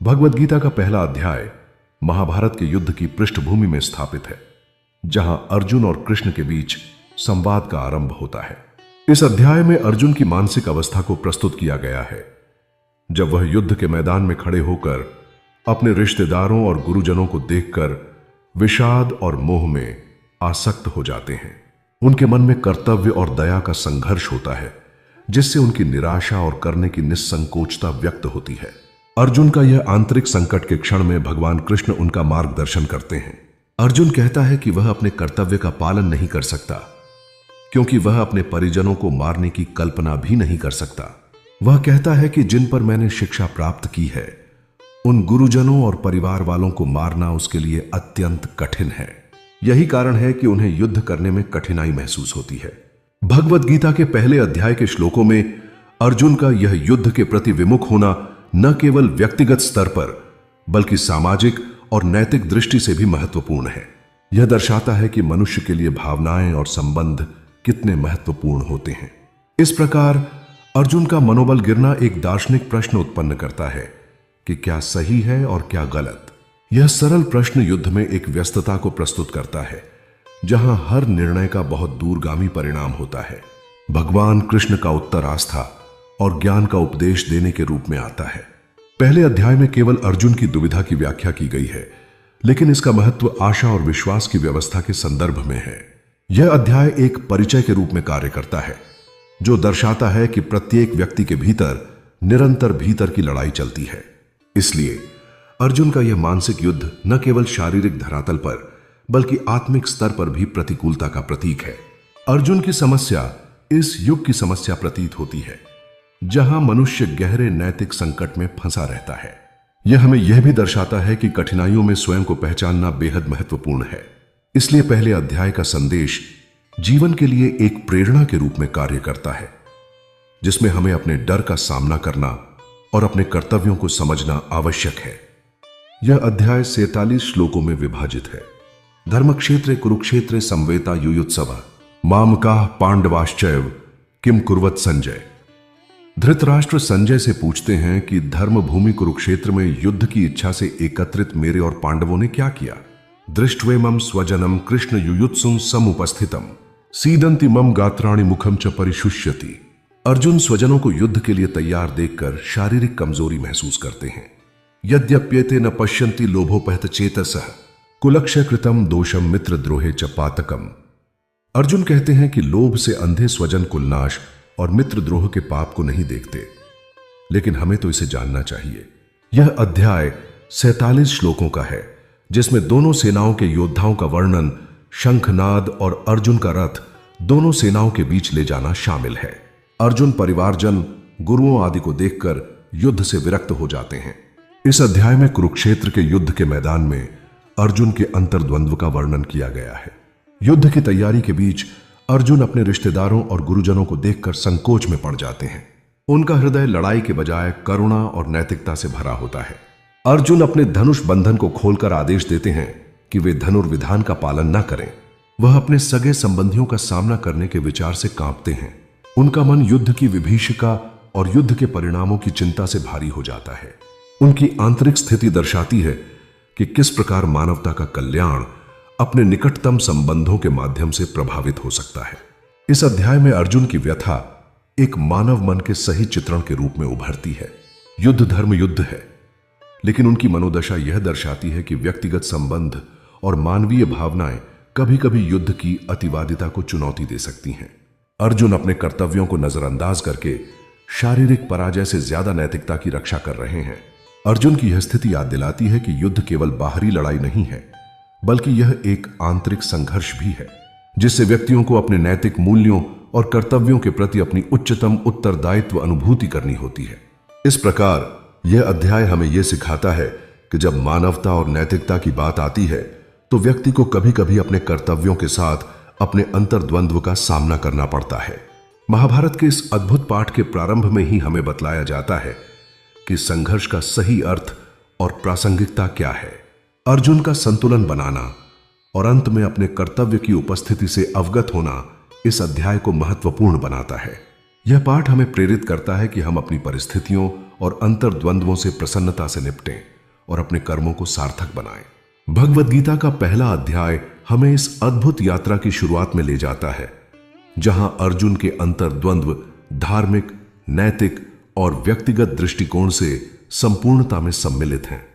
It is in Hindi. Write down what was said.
भगवद गीता का पहला अध्याय महाभारत के युद्ध की पृष्ठभूमि में स्थापित है, जहां अर्जुन और कृष्ण के बीच संवाद का आरंभ होता है। इस अध्याय में अर्जुन की मानसिक अवस्था को प्रस्तुत किया गया है, जब वह युद्ध के मैदान में खड़े होकर अपने रिश्तेदारों और गुरुजनों को देखकर विषाद और मोह में आसक्त हो जाते हैं। उनके मन में कर्तव्य और दया का संघर्ष होता है, जिससे उनकी निराशा और करने की निस्संकोचता व्यक्त होती है। अर्जुन का यह आंतरिक संकट के क्षण में भगवान कृष्ण उनका मार्गदर्शन करते हैं। अर्जुन कहता है कि वह अपने कर्तव्य का पालन नहीं कर सकता, क्योंकि वह अपने परिजनों को मारने की कल्पना भी नहीं कर सकता। वह कहता है कि जिन पर मैंने शिक्षा प्राप्त की है, उन गुरुजनों और परिवार वालों को मारना उसके लिए अत्यंत कठिन है। यही कारण है कि उन्हें युद्ध करने में कठिनाई महसूस होती है। भगवद गीता के पहले अध्याय के श्लोकों में अर्जुन का यह युद्ध के प्रति विमुख होना न केवल व्यक्तिगत स्तर पर बल्कि सामाजिक और नैतिक दृष्टि से भी महत्वपूर्ण है। यह दर्शाता है कि मनुष्य के लिए भावनाएं और संबंध कितने महत्वपूर्ण होते हैं। इस प्रकार अर्जुन का मनोबल गिरना एक दार्शनिक प्रश्न उत्पन्न करता है कि क्या सही है और क्या गलत। यह सरल प्रश्न युद्ध में एक व्यस्तता को प्रस्तुत करता है, जहां हर निर्णय का बहुत दूरगामी परिणाम होता है। भगवान कृष्ण का उत्तर आस्था और ज्ञान का उपदेश देने के रूप में आता है। पहले अध्याय में केवल अर्जुन की दुविधा की व्याख्या की गई है, लेकिन इसका महत्व आशा और विश्वास की व्यवस्था के संदर्भ में है। यह अध्याय एक परिचय के रूप में कार्य करता है, जो दर्शाता है कि प्रत्येक व्यक्ति के भीतर निरंतर भीतर की लड़ाई चलती है। इसलिए अर्जुन का यह मानसिक युद्ध न केवल शारीरिक धरातल पर बल्कि आत्मिक स्तर पर भी प्रतिकूलता का प्रतीक है। अर्जुन की समस्या इस युग की समस्या प्रतीत होती है, जहां मनुष्य गहरे नैतिक संकट में फंसा रहता है। यह हमें यह भी दर्शाता है कि कठिनाइयों में स्वयं को पहचानना बेहद महत्वपूर्ण है। इसलिए पहले अध्याय का संदेश जीवन के लिए एक प्रेरणा के रूप में कार्य करता है, जिसमें हमें अपने डर का सामना करना और अपने कर्तव्यों को समझना आवश्यक है। यह अध्याय 47 श्लोकों में विभाजित है। धर्मक्षेत्रे कुरुक्षेत्रे संवेता युयुत्सव मामकाः पांडवाश्चैव किम कुर्वत संजय। धृतराष्ट्र संजय से पूछते हैं कि धर्मभूमि कुरुक्षेत्र में युद्ध की इच्छा से एकत्रित मेरे और पांडवों ने क्या किया। दृष्ट्वेमं स्वजनम कृष्ण युयुत्सुं समुपस्थितम सीदंति मम गात्राणि मुखम च परिशुष्यति। अर्जुन स्वजनों को युद्ध के लिए तैयार देखकर शारीरिक कमजोरी महसूस करते हैं। यद्यप्येते न पश्यन्ति लोभोपहत चेतसः कुलक्षय कृतम दोषम मित्रद्रोहे च पातकम। अर्जुन कहते हैं कि लोभ से अंधे स्वजन कुलनाश और मित्रद्रोह के पाप को नहीं देखते, लेकिन हमें तो इसे जानना चाहिए। यह अध्याय 47 श्लोकों का है, जिसमें दोनों सेनाओं के योद्धाओं का वर्णन, शंखनाद और अर्जुन का रथ दोनों सेनाओं के बीच ले जाना शामिल है। अर्जुन परिवारजन, गुरुओं आदि को देखकर युद्ध से विरक्त हो जाते हैं। इस अध्याय में कुरुक्षेत्र के युद्ध के मैदान में अर्जुन के अंतर्द्वंद्व का वर्णन किया गया है। युद्ध की तैयारी के बीच अर्जुन अपने रिश्तेदारों और गुरुजनों को देखकर संकोच में पड़ जाते हैं। उनका हृदय लड़ाई के बजाय करुणा और नैतिकता से भरा होता है। अर्जुन अपने धनुष बंधन को खोलकर आदेश देते हैं कि वे धनुर्विधान का पालन न करें। वह अपने सगे संबंधियों का सामना करने के विचार से कांपते हैं। उनका मन युद्ध की विभीषिका और युद्ध के परिणामों की चिंता से भारी हो जाता है। उनकी आंतरिक स्थिति दर्शाती है कि किस प्रकार मानवता का कल्याण अपने निकटतम संबंधों के माध्यम से प्रभावित हो सकता है। इस अध्याय में अर्जुन की व्यथा एक मानव मन के सही चित्रण के रूप में उभरती है। युद्ध धर्म युद्ध है, लेकिन उनकी मनोदशा यह दर्शाती है कि व्यक्तिगत संबंध और मानवीय भावनाएं कभी कभी युद्ध की अतिवादिता को चुनौती दे सकती हैं। अर्जुन अपने कर्तव्यों को नजरअंदाज करके शारीरिक पराजय से ज्यादा नैतिकता की रक्षा कर रहे हैं। अर्जुन की यह स्थिति याद दिलाती है कि युद्ध केवल बाहरी लड़ाई नहीं है, बल्कि यह एक आंतरिक संघर्ष भी है, जिससे व्यक्तियों को अपने नैतिक मूल्यों और कर्तव्यों के प्रति अपनी उच्चतम उत्तरदायित्व अनुभूति करनी होती है। इस प्रकार यह अध्याय हमें यह सिखाता है कि जब मानवता और नैतिकता की बात आती है, तो व्यक्ति को कभी कभी अपने कर्तव्यों के साथ अपने अंतर्द्वंद्व का सामना करना पड़ता है। महाभारत के इस अद्भुत पाठ के प्रारंभ में ही हमें बतलाया जाता है कि संघर्ष का सही अर्थ और प्रासंगिकता क्या है। अर्जुन का संतुलन बनाना और अंत में अपने कर्तव्य की उपस्थिति से अवगत होना इस अध्याय को महत्वपूर्ण बनाता है। यह पाठ हमें प्रेरित करता है कि हम अपनी परिस्थितियों और अंतर्द्वंद्वों से प्रसन्नता से निपटें और अपने कर्मों को सार्थक बनाएं। भगवद गीता का पहला अध्याय हमें इस अद्भुत यात्रा की शुरुआत में ले जाता है, जहां अर्जुन के अंतर्द्वंद्व धार्मिक, नैतिक और व्यक्तिगत दृष्टिकोण से संपूर्णता में सम्मिलित हैं।